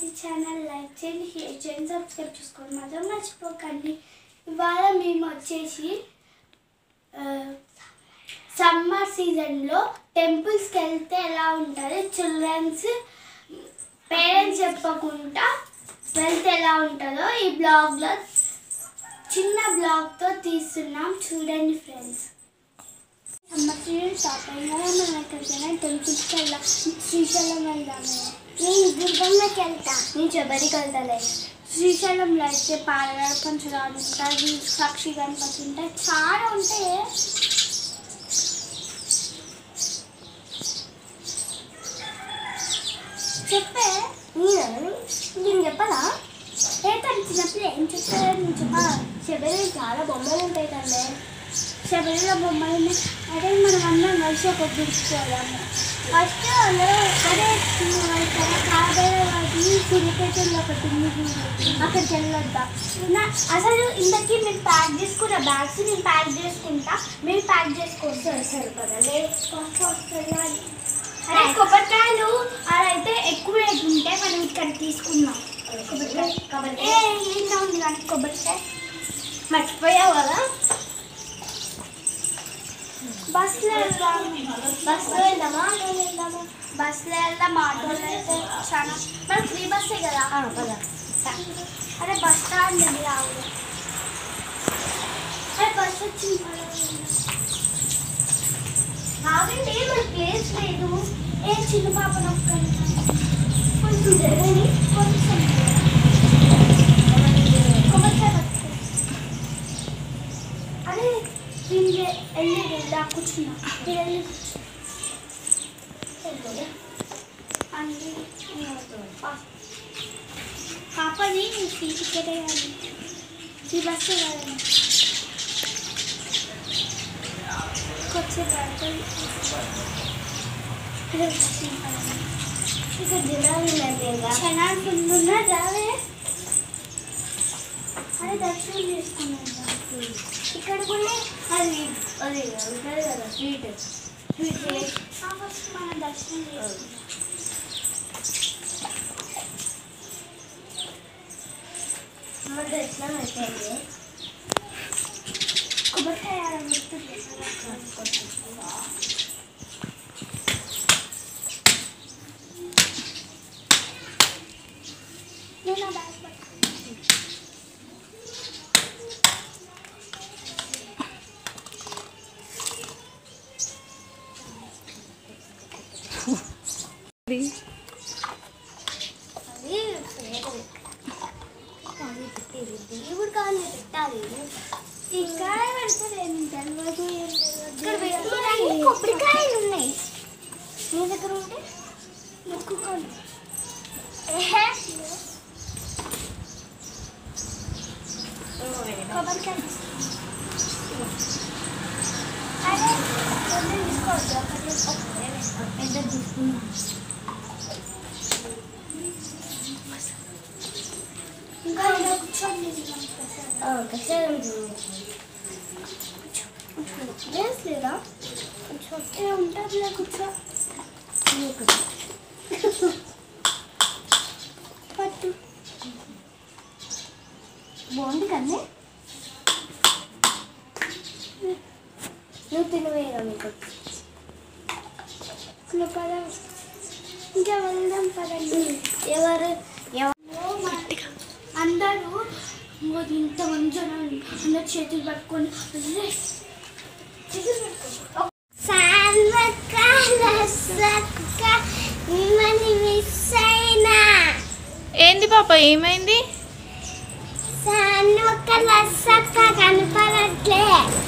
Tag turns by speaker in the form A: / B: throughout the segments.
A: ప్రతి channel like చేయండి, share చేయండి, సబ్స్క్రైబ్ చేసుకోండి మాత్రం మర్చిపోకండి. ఇవాళ మేము వచ్చేసి సమ్మర్ సీజన్లో టెంపుల్స్కి వెళ్తే ఎలా ఉంటుంది, చిల్డ్రన్స్ పేరెంట్స్ చెప్పకుండా వెళ్తే ఎలా ఉంటుందో ఈ బ్లాగ్లో చిన్న బ్లాగ్తో తీస్తున్నాం, చూడండి ఫ్రెండ్స్. సమ్మర్ సీజన్ స్టార్ట్ అయినా మనం ఎక్కడికైనా టెంపుల్స్కి వెళ్దాం. శ్రీశైలం వెళ్దాము. నేను దుర్గమ్మకి వెళ్తా. నేను శబరికి వెళ్తాలే. శ్రీశైలంలో అయితే పాలరాడు పంచరాడు ఉంటుంది, సాక్షి గణపతి ఉంటాయి, చాలా ఉంటాయి. చెప్పే నేను చెప్పాలా? ఏంటంటే చిన్నప్పుడు ఏం చెప్పారు నువ్వు చెప్పా. శబరి చాలా బొమ్మలు ఉంటాయి కదే. శబరిలో బొమ్మలు ఉన్నాయి. అదే మనం అందరం కలిసి ఒక గుర్తుకోవాము. ఫస్ట్ అదే కాబేవాడి సిరిపేటలో ఒకటి అక్కడికి వెళ్ళొద్దా. అసలు ఇంతకీ మీరు ప్యాక్ చేసుకున్న బ్యాగ్స్ నేను ప్యాక్ చేసుకుంటా, మీరు ప్యాక్ చేసుకొస్తే వస్తారు కదా. లేదు అదే కొబ్బరికాయలు అదైతే ఎక్కువ రేటు ఉంటే మనం ఇక్కడ తీసుకున్నాం. కొబ్బరికాయ ఏంటో ఉంది కానీ కొబ్బరికాయ మర్చిపోయావు కదా. బస్సులో వెళ్దామా, నేను వెళ్దామా? బస్సులో వెళ్దాం. ఆటోలో అయితే చాలా మనకు ఫ్రీ బస్సే కదా. అరే బస్ స్టాండ్ ఉంది రావు. అరే బస్ వచ్చింది. ఆగండి, మన ప్లేస్ లేదు. ఏ చిన్న పాప నొక్కండి కొంచెం జరగని కొంచెం కొబ్బరికాయ అరే వెళ్ళి వెళ్ళా కూర్చున్నా. వెళ్ళి పాపని టికెట్ వేయాలి. ఈ బస్సు కాదండి జనాలు ఫుల్లున్నా రావే. అదే దర్శనం చేసుకున్నాం ఇక్కడ కూడా. అది అది ఉంటుంది కదా స్వీట్ ఫస్ట్ మనం దర్శనం చేసుకున్నాం. దర్శనం అయిపోయింది. కొబ్బరికాయ గుర్తుంది. నేను బ్యాగ్ దేవుడు కానీ పెట్టాలి. ఇక్కడ పెడతారు తెలియదు. ఇక్కడ పెట్టుకోవడానికి కొబ్బరికాయలు ఉన్నాయి. మీ దగ్గర ఉంటే మొక్కుకోండి. కొబ్బరికాయ అదే తీసుకోవద్దు. పెద్ద తీసుకున్నాం. ఇంకా ఇలా కూర్చోండి. ప్లేస్ లేదా? కొంచెం ఉంటుంది. కూర్చో పట్టు బాగుంది కన్నీ. నువ్వు తినవేరా మీకు పద. ఇంకా వెళ్దాం పదండి. ఎవరు అందరూ ఇంతమంది జనాలు అందరు చేతులు పట్టుకొని
B: ఏంది పాప, ఏమైంది?
A: కనపడట్లే.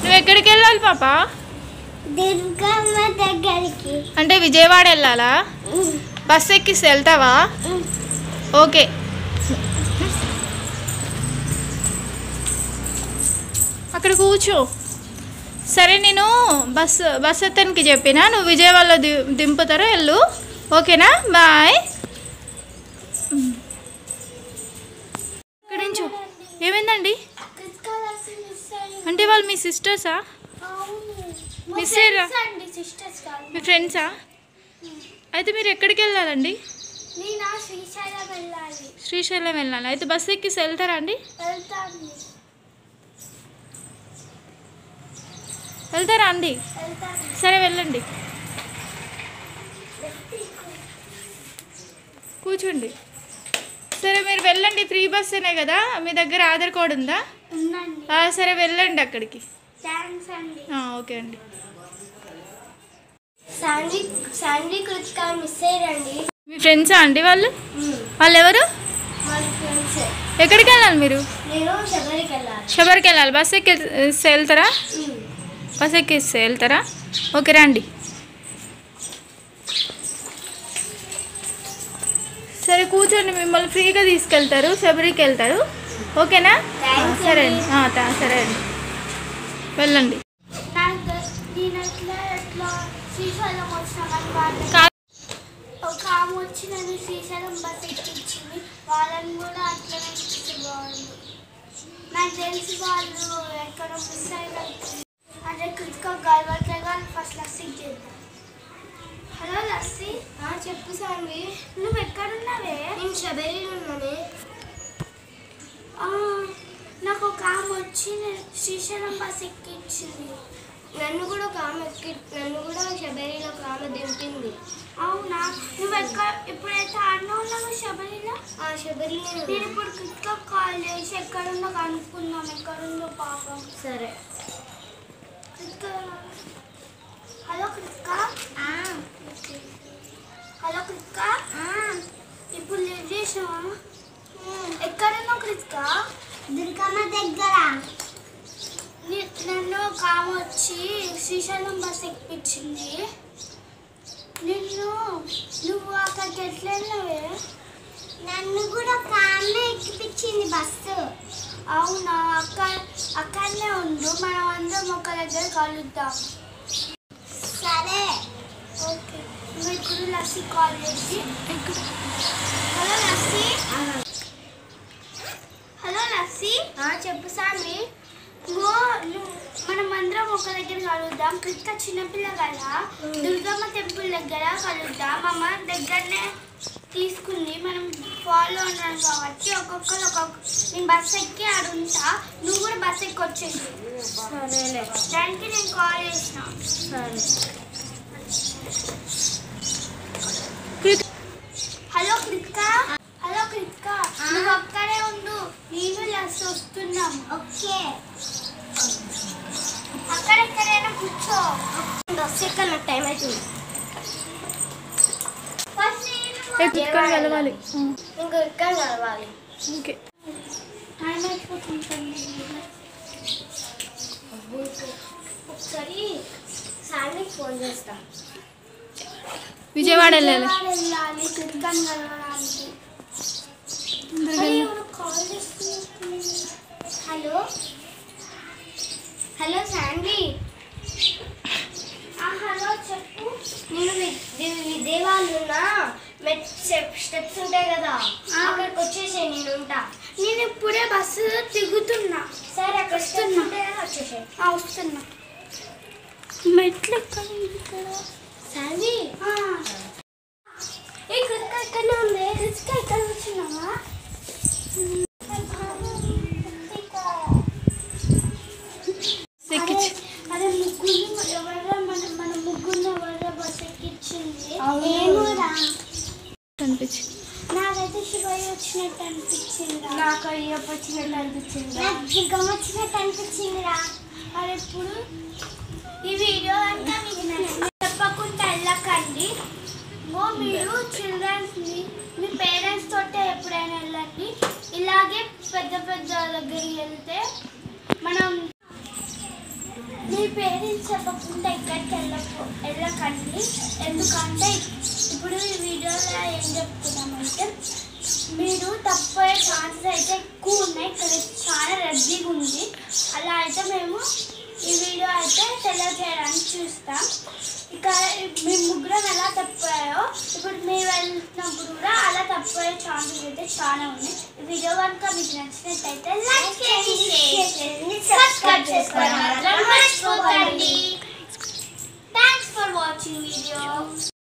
B: నువ్వు ఎక్కడికి వెళ్ళాలి పాప?
A: దుర్గమ్మ దగ్గరికి.
B: అంటే విజయవాడ వెళ్ళాలా? బస్ ఎక్కిస్తే వెళ్తావా? ఓకే. అక్కడ కూర్చో. సరే, నేను బస్ ఎత్తనికి చెప్పినా, నువ్వు విజయవాడలో దింపుతారా? వెళ్ళు. ఓకేనా? బాయ్. ఇక్కడ నుంచో. ఏమైందండి? అంటే వాళ్ళు మీ సిస్టర్సా? మిస్ అయ్యారా? మీ ఫ్రెండ్సా? అయితే మీరు ఎక్కడికి వెళ్ళాలండి?
A: నేను శ్రీశైలం వెళ్ళాలి.
B: శ్రీశైలం వెళ్ళాలి. అయితే బస్సు ఎక్కిసి వెళ్తారా అండి? వెళ్తారా అండి? సరే వెళ్ళండి, కూర్చోండి. సరే మీరు వెళ్ళండి, ఫ్రీ బస్సేనే కదా, మీ దగ్గర ఆధార్ కార్డు ఉందా? సరే వెళ్ళండి అక్కడికి. ఓకే అండి.
A: శాండీ కృతిక మిస్ అయ్యారండి.
B: మీ ఫ్రెండ్సా అండి వాళ్ళు? వాళ్ళు ఎవరు? ఎక్కడికి వెళ్ళాలి మీరు?
A: నేను శబరికి వెళ్ళాలి.
B: శబరికి వెళ్ళాలి. బస్ ఎక్కి వెళ్తారా? బస్ ఎక్కిస్తే వెళ్తారా? ఓకే రండి. సరే కూర్చోండి, మిమ్మల్ని ఫ్రీగా తీసుకెళ్తారు, శబరికి వెళ్తారు. ఓకేనా? సరే అండి. సరే అండి, వెళ్ళండి.
A: ఒక ఆమె వచ్చి నన్ను శ్రీశైలం బస్ ఎక్కించింది. వాళ్ళని కూడా అట్లనే బాగుంది. నాకు తెలిసి వాళ్ళు ఎక్కడ మిస్ అయినారు. అదే కృతిక గర్వట్లేగా ఫస్ట్ లస్సీ చేద్దాం. హలో లస్సీ. చెప్పు సాన్వి. నువ్వు ఎక్కడున్నావే? నేను శబరిలో ఉన్నానే. నాకు ఒక ఆమె వచ్చి శ్రీశైలం బస్ ఎక్కించింది. నన్ను కూడా ఒక ఆమె నన్ను కూడా శబరిలో ఒక ఆమె దింపింది. అవునా? నువ్వు ఇప్పుడైతే ఆడనే ఉన్నావు శబరిలో? శబరిలో. నేను ఇప్పుడు కృతిక కాల్ చేసి ఎక్కడుందో కనుక్కుందాం. ఎక్కడుందో పాపం. సరే. కృతిక. హలో కృతిక. హలో కృతిక. ఇప్పుడు లీవ్ చేసావా? ఎక్కడున్నావు కృతిక? దుర్గమ్మ దగ్గర. నన్ను ఒక ఆమె వచ్చి శ్రీశైలం బస్ ఎక్కించింది. నువ్వు అక్కడికి ఎట్లా వెళ్ళావే? నన్ను కూడా ఒక ఆమె ఎక్కిపించింది బస్సు. అవునా? అక్కడనే ఉండు, మనం అందరం ఒక దగ్గర కలుద్దాం. సరే ఓకే. నువ్వు ఇప్పుడు లస్సీ కాల్ చేసి. హలో లస్సీ. హలో లస్సీ. చెప్పు సామి. మనం అందరం ఒక దగ్గర కలుద్దాం. కృతిక చిన్నపిల్ల కదా, దుర్గమ్మ టెంపుల్ దగ్గర కలుద్దాం. అమ్మ దగ్గరనే తీసుకుంది, మనం ఫాలో ఉన్నాం కాబట్టి ఒక్కొక్కరు నేను బస్ ఎక్కి ఆడుంటా, నువ్వు కూడా బస్ ఎక్కి వచ్చేసి. సరేలే. దానికి నేను కాల్ చేసిన. సరే. హలో కృతిక. హలో కృతిక, నువ్వు ఒక్కడే ఉండు, నేను లస్ వస్తున్నాం. ఓకే. అక్కడెక్కడైనా కూర్చో. బస్ ఎక్కడ నాకు టైం అవుతుంది.
B: ఎక్కడ కలవాలి?
A: ఇంకో ఎక్కడ కలవాలి.
B: ఓకే.
A: టైం అయిపోతుంది. ఒకసారి శాండీకి ఫోన్ చేస్తా.
B: విజయవాడ వెళ్ళాలి.
A: కృతికని కలవడానికి. Hello hello Sandy. హలో చెప్పు. నేను విజయవాడలో స్టెప్స్ ఉంటాయి కదా, అక్కడికి వచ్చేసే. నేను ఉంటా. నేను ఇప్పుడే బస్సు దిగుతున్నా. సరే అక్కడ స్టెప్స్ ఉంటాయి కదా, వచ్చేసే. వస్తున్నా. మెట్లు ఎక్కడ శాండీ? ఏ కృతిక ఎక్కడనే ఉంది. కృతిక ఎక్కడ వచ్చినావా? అదే ముగ్గురు ఎవరో మన ముగ్గురు ఎవరో బస్ ఎక్కించింది.
B: అనిపించింది
A: నాకైతే శివయ్య వచ్చినట్టు అనిపించింది. నాకు అయ్యప్ప వచ్చినట్టు అనిపించింది. నాకు దుర్గమ్మ వచ్చినట్టు అనిపించిందిరా. మరి ఇప్పుడు ఈ వీడియో అంతా మీకు నచ్చింది. తప్పకుండా వెళ్ళకండి. మీరు చిల్డ్రన్స్ని మీ పేరెంట్స్ తోటే ఎప్పుడైనా వెళ్ళండి. ఇలాగే పెద్ద పెద్ద దగ్గరికి వెళ్తే మనం మీ పేరెంట్స్ చెప్పకుండా ఎక్కడికి వెళ్ళకండి. ఎందుకంటే ఇప్పుడు ఈ వీడియోలో ఏం చెప్తున్నామంటే మీరు తప్పే ఛాన్సెస్ అయితే ఎక్కువ ఉన్నాయి. ఇక్కడ చాలా రద్దీగా ఉంది. అలా అయితే మేము ఈ వీడియో అయితే తెలియజేయడానికి చూస్తాం. ఇక మీ ముగ్గురం ఎలా తప్పాయో ఇప్పుడు మీరు వెళ్తున్నప్పుడు కూడా అలా తప్పే ఛాన్సెస్ అయితే చాలా ఉన్నాయి. ఈ వీడియో కనుక మీకు నచ్చినట్టయితే లైక్ చేయండి, సబ్స్క్రైబ్ చేసుకోండి. Thanks for watching video.